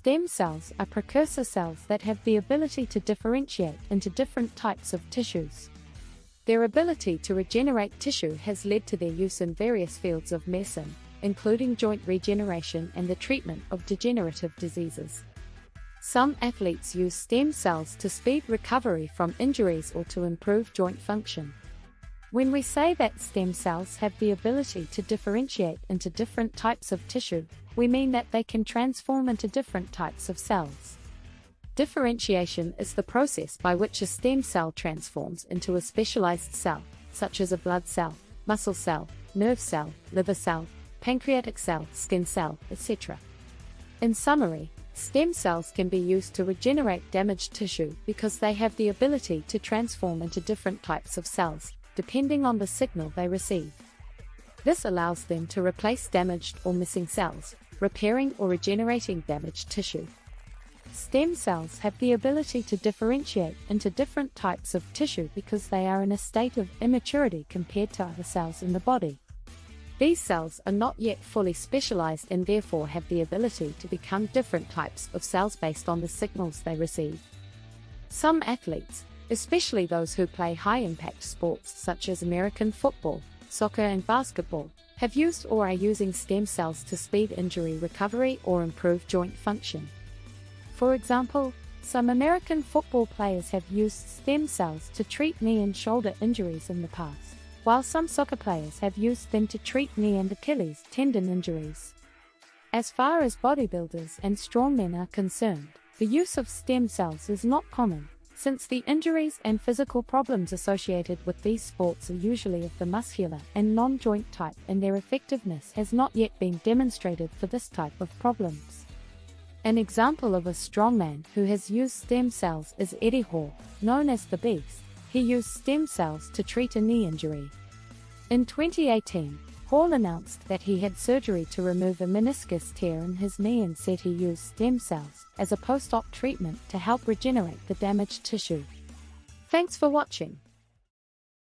Stem cells are precursor cells that have the ability to differentiate into different types of tissues. Their ability to regenerate tissue has led to their use in various fields of medicine, including joint regeneration and the treatment of degenerative diseases. Some athletes use stem cells to speed recovery from injuries or to improve joint function. When we say that stem cells have the ability to differentiate into different types of tissue, we mean that they can transform into different types of cells. Differentiation is the process by which a stem cell transforms into a specialized cell, such as a blood cell, muscle cell, nerve cell, liver cell, pancreatic cell, skin cell, etc. In summary, stem cells can be used to regenerate damaged tissue because they have the ability to transform into different types of cells, depending on the signal they receive. This allows them to replace damaged or missing cells, repairing or regenerating damaged tissue. Stem cells have the ability to differentiate into different types of tissue because they are in a state of immaturity compared to other cells in the body. These cells are not yet fully specialized and therefore have the ability to become different types of cells based on the signals they receive. Some athletes, especially those who play high-impact sports such as American football, soccer and basketball, have used or are using stem cells to speed injury recovery or improve joint function. For example, some American football players have used stem cells to treat knee and shoulder injuries in the past, while some soccer players have used them to treat knee and Achilles tendon injuries. As far as bodybuilders and strongmen are concerned, the use of stem cells is not common, since the injuries and physical problems associated with these sports are usually of the muscular and non-joint type, and their effectiveness has not yet been demonstrated for this type of problems. An example of a strongman who has used stem cells is Eddie Hall, known as the Beast. He used stem cells to treat a knee injury. In 2018, Hall announced that he had surgery to remove a meniscus tear in his knee and said he used stem cells as a post-op treatment to help regenerate the damaged tissue. Thanks for watching.